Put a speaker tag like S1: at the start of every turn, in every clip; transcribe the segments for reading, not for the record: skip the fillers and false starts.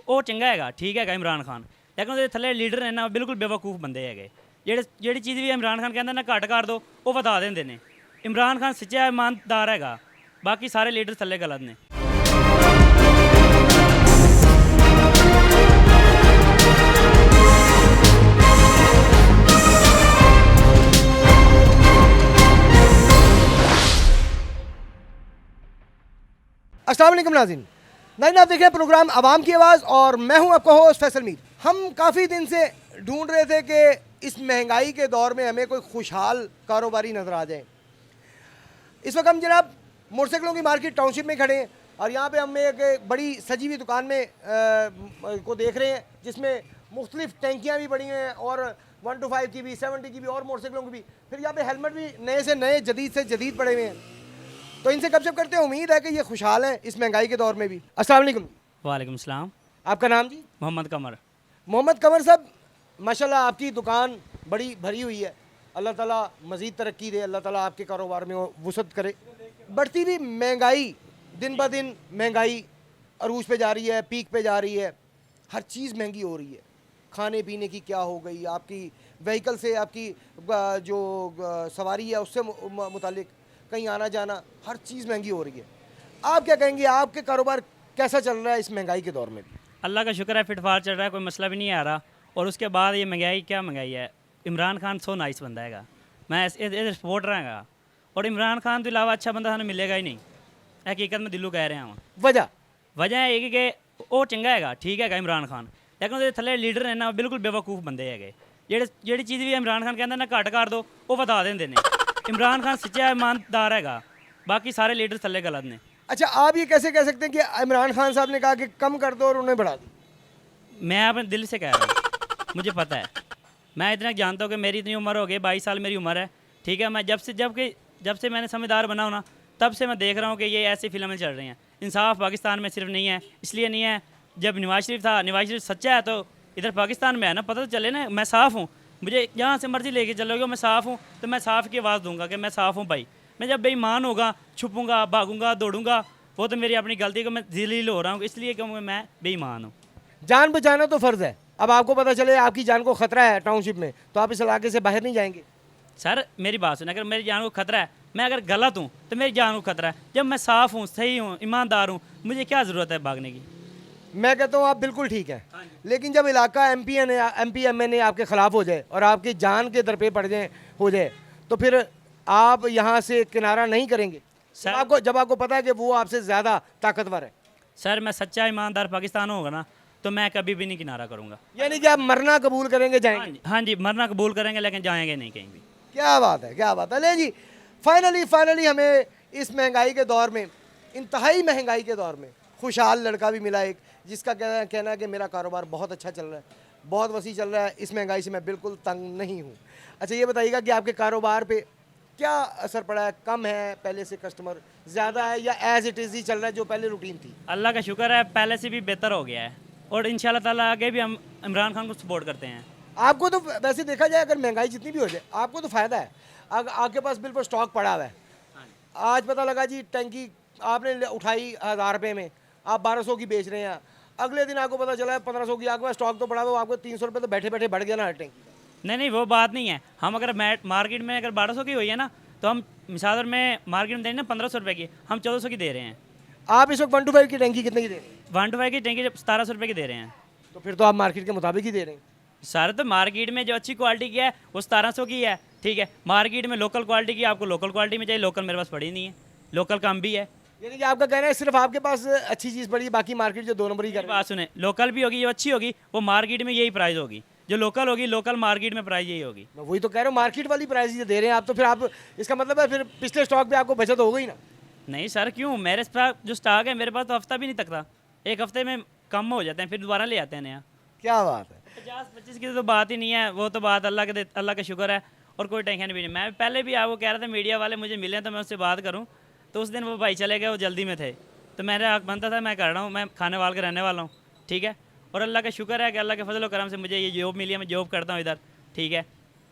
S1: ਉਹ ਚੰਗਾ ਹੈਗਾ, ਠੀਕ ਹੈਗਾ ਇਮਰਾਨ ਖਾਨ, ਲੇਕਿਨ ਉਹਦੇ ਥੱਲੇ ਲੀਡਰ ਨੇ ਨਾ ਬਿਲਕੁਲ ਬੇਵਕੂਫ ਬੰਦੇ ਹੈਗੇ, ਜਿਹੜੀ ਚੀਜ਼ ਵੀ ਇਮਰਾਨ ਖਾਨ ਕਹਿੰਦਾ ਨਾ ਘੱਟ ਕਰ ਦਿਓ ਉਹ ਵਧਾ ਦਿੰਦੇ ਨੇ। ਇਮਰਾਨ ਖਾਨ ਸੱਚਾ ਇਮਾਨਦਾਰ ਹੈਗਾ, ਬਾਕੀ ਸਾਰੇ ਲੀਡਰ ਥੱਲੇ ਗਲਤ ਨੇ।
S2: अस्सलाम वालेकुम नाज़रीन, आप देख रहे हैं प्रोग्राम आवाम की आवाज़ और मैं हूं आपका होस्ट फैसल मीर। हम काफ़ी दिन से ढूंढ रहे थे कि इस महंगाई के दौर में हमें कोई खुशहाल कारोबारी नज़र आ जाए। इस वक्त हम जनाब मोटरसाइकिलों की मार्केट टाउनशिप में खड़े हैं और यहाँ पे हम एक बड़ी सजी हुई दुकान में को देख रहे हैं जिसमें मुख्तलिफ टैंकियाँ भी पड़ी हैं और 125 की भी, 70 की भी और मोटरसाइकिलों की भी। फिर यहाँ पे हेलमेट भी नए से नए, जदीद से जदीद पड़े हुए हैं। तो इनसे गपशप करते हैं, उम्मीद है कि ये खुशहाल है इस महंगाई के दौर में भी। अस्सलाम वालेकुम।
S1: वालेकुम सलाम।
S2: आपका नाम जी?
S1: मोहम्मद कमर।
S2: मोहम्मद कमर साहब, माशाल्लाह आपकी दुकान बड़ी भरी हुई है, अल्लाह ताला मज़ीद तरक्की दे, अल्लाह ताला आपके कारोबार में वुसअत करे। बढ़ती भी महंगाई, दिन ब दिन महंगाई अरूज पे जा रही है, पीक पे जा रही है, हर चीज़ महंगी हो रही है। खाने पीने की क्या हो गई, आपकी व्हीकल से आपकी जो सवारी है उससे मुतालिक कहीं आना जाना, हर चीज़ महंगी हो रही है। आप क्या कहेंगे, आपके कारोबार कैसा चल रहा है इस महंगाई के दौर में?
S1: अल्लाह का शुक्र है, फिटफाट चल रहा है, कोई मसला भी नहीं आ रहा। और उसके बाद ये महंगाई, क्या महंगाई है। इमरान खान सो नाइस बंदा है, मैं सपोर्ट रहा, और इमरान खान के अलावा अच्छा बंदा हमें मिलेगा ही नहीं, हकीकत में दिलों कह रहे हैं। वजह है कि वो चंगा है, ठीक है इमरान खान, लेकिन वो थले लीडर ने ना बिल्कुल बेवकूफ बंदे है, ਜਿਹੜੀ चीज़ भी इमरान खान कहता ना घट कर दो वो ਵਧਾ ਦਿੰਦੇ ਨੇ। इमरान खान सच्चा ईमानदार है, बाकी सारे लीडर थले गलत ने।
S2: अच्छा, आप ये कैसे कह सकते हैं कि इमरान खान साहब ने कहा कि कम कर दो और उन्हें बढ़ा दी?
S1: मैं अपने दिल से कह रहा हूँ, मुझे पता है, मैं इतना जानता हूँ कि मेरी इतनी उम्र हो गई, 22 साल मेरी उम्र है, ठीक है। मैं जब से मैंने समझदार बना हूँ ना, तब से मैं देख रहा हूँ कि ये ऐसी फिल्में चल रही हैं। इंसाफ पाकिस्तान में सिर्फ नहीं है, इसलिए नहीं है, जब नवाज शरीफ था, नवाज शरीफ सच्चा है तो इधर पाकिस्तान में है ना, पता तो चले ना। मैं साफ़ हूँ, मुझे जहाँ से मर्जी लेके चलोगे, मैं साफ़ हूँ तो मैं साफ़ की आवाज़ दूंगा कि मैं साफ़ हूँ भाई। मैं जब बेईमान होगा, छुपूंगा, भागूंगा, दौड़ूंगा, वो तो मेरी अपनी गलती को मैं ज़लील हो रहा हूँ, इसलिए क्योंकि मैं बेईमान हूँ।
S2: जान बचाना तो फ़र्ज़ है। अब आपको पता चले आपकी जान को ख़तरा है टाउनशिप में, तो आप इस इलाके से बाहर नहीं जाएंगे?
S1: सर मेरी बात सुन, अगर मेरी जान को खतरा है, मैं अगर गलत हूँ तो मेरी जान को खतरा है। जब मैं साफ़ हूँ, सही हूँ, ईमानदार हूँ, मुझे क्या ज़रूरत है भागने की।
S2: मैं कहता हूँ आप बिल्कुल ठीक है, लेकिन जब इलाका MPMA आपके ख़िलाफ़ हो जाए और आपकी जान के दर पे पड़ जाए हो जाए, तो फिर आप यहाँ से किनारा नहीं करेंगे सर। जब आपको पता है कि वो आपसे ज़्यादा ताकतवर है।
S1: सर मैं सच्चा ईमानदार पाकिस्तान होगा ना, तो मैं कभी भी नहीं किनारा करूँगा।
S2: यानी कि आप मरना कबूल करेंगे, जाएंगे?
S1: हाँ जी, मरना कबूल करेंगे, लेकिन जाएंगे नहीं कहीं भी।
S2: क्या बात है, क्या बात है। ले जी, फाइनली हमें इस महंगाई के दौर में, इंतहाई महंगाई के दौर में खुशहाल लड़का भी मिला एक, जिसका कहना है कि मेरा कारोबार बहुत अच्छा चल रहा है, बहुत वसी चल रहा है, इस महंगाई से मैं बिल्कुल तंग नहीं हूँ। अच्छा ये बताइएगा कि आपके कारोबार पे क्या असर पड़ा है, कम है, पहले से कस्टमर ज़्यादा है, या एज़ इट इज़ ही चल रहा है जो पहले रूटीन थी?
S1: अल्लाह का शुक्र है, पहले से भी बेहतर हो गया है, और इंशाल्लाह ताला आगे भी हम इमरान खान को सपोर्ट करते हैं।
S2: आपको तो वैसे देखा जाए, अगर महंगाई जितनी भी हो जाए, आपको तो फ़ायदा है, आपके पास बिल्कुल स्टॉक पड़ा हुआ है। आज पता लगा जी टैंकी आपने उठाई 1000 रुपये में, आप 1200 की बेच रहे हैं, अगले दिन आपको पता चला है 1500 की, आपके पास स्टॉक तो पड़ा हुआ, आपको 300 रुपये तो बैठे बैठे बढ़ गया ना हर टैंकी।
S1: नहीं वो बात नहीं है। हम अगर मार्केट में अगर 1200 की हुई है ना, तो हम मिसाल में मार्केट में दे रहे हैं 1500 रुपये की, हम 1400 की दे रहे हैं।
S2: आप इस वक्त 125 की टैंकी कितने की दे रहे हैं?
S1: 125 की टैंकी 1700 रुपये की दे रहे हैं।
S2: तो फिर तो आप मार्केट के मुताबिक ही दे रहे हैं।
S1: सर तो मार्केट में जो अच्छी क्वालिटी की है वो 1700 की है, ठीक है। मार्केट में लोकल क्वालिटी की आपको लोकल क्वालिटी में चाहिए, लोकल मेरे पास पड़ी नहीं है, लोकल कम भी है।
S2: यानी कि आपका कहना है सिर्फ आपके पास अच्छी चीज़ पड़ी, बाकी मार्केट जो 2 नंबर ही कर।
S1: बात सुने, लोकल भी होगी जो अच्छी होगी वो मार्केट में यही प्राइस होगी, जो लोकल होगी लोकल मार्केट में प्राइस यही होगी।
S2: मैं वही तो कह रहा हूँ, मार्केट वाली प्राइस ही दे रहे हैं आप, तो फिर आप इसका मतलब है फिर पिछले स्टॉक पे आपको बचत हो गई ना?
S1: नहीं सर क्यों, मेरे पास जो स्टॉक है मेरे पास तो हफ्ता भी नहीं तकता, एक हफ्ते में कम हो जाते हैं, फिर दोबारा ले आते हैं नया।
S2: क्या बात है।
S1: 50-25 की तो बात ही नहीं है, वो तो बात अल्लाह का शुक्र है, और कोई टेंशन भी नहीं। मैं पहले भी आपको कह रहा था मीडिया वाले मुझे मिले तो मैं उससे बात करूं, तो उस दिन वो भाई चले गए, वो जल्दी में थे, तो मेरा हक बनता था, मैं कर रहा हूँ, मैं खाने वाल के रहने वाला हूँ, ठीक है। और अल्लाह का शुक्र है कि अल्लाह के फजल व करम से मुझे ये जॉब मिली है, मैं जॉब करता हूँ इधर, ठीक है।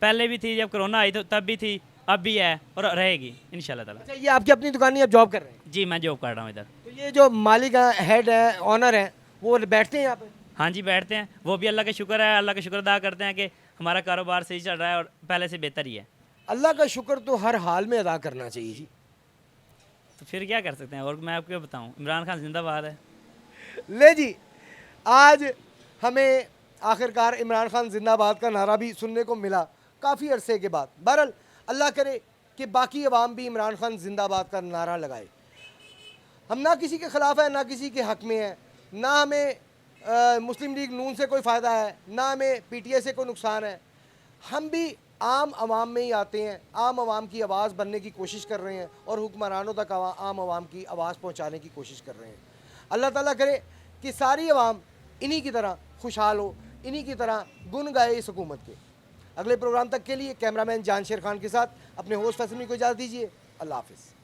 S1: पहले भी थी, जब कोरोना आई तो तब भी थी, अब भी है और रहेगी इंशाल्लाह ताला।
S2: अच्छा, ये आपकी अपनी दुकान नहीं, आप जॉब कर रहे हैं?
S1: जी मैं जॉब कर रहा हूँ इधर।
S2: तो ये जो मालिक हैं, हेड है, ऑनर है, वो बैठते हैं यहाँ पे?
S1: हाँ जी बैठते हैं, वो भी अल्लाह का शुक्र है, अल्लाह का शुक्र अदा करते हैं कि हमारा कारोबार सही चल रहा है और पहले से बेहतर ही है।
S2: अल्लाह का शुक्र तो हर हाल में अदा करना चाहिए जी।
S1: तो फिर क्या कर सकते हैं, और मैं आपको क्या बताऊँ, इमरान खान जिंदाबाद है।
S2: ले जी, आज हमें आखिरकार इमरान खान जिंदाबाद का नारा भी सुनने को मिला काफ़ी अरसे के बाद। बहरहाल अल्लाह करे कि बाकी अवाम भी इमरान खान जिंदाबाद का नारा लगाए। हम ना किसी के ख़िलाफ़ है, ना किसी के हक़ में है, ना हमें मुस्लिम लीग नून से कोई फ़ायदा है, ना हमें पीटीआई से कोई नुकसान है। हम भी आम आवाम में ही आते हैं, आम आवाम की आवाज़ बनने की कोशिश कर रहे हैं और हुक्मरानों तक आम आवाम की आवाज़ पहुँचाने की कोशिश कर रहे हैं। अल्लाह ताला करे कि सारी आवाम इन्हीं की तरह खुशहाल हो, इन्हीं की तरह गुन गाए इस हुकूमत के। अगले प्रोग्राम तक के लिए कैमरामैन जानशेर खान के साथ अपने होस्ट फैसल को इजाज़त दीजिए। अल्लाह हाफ़िज़।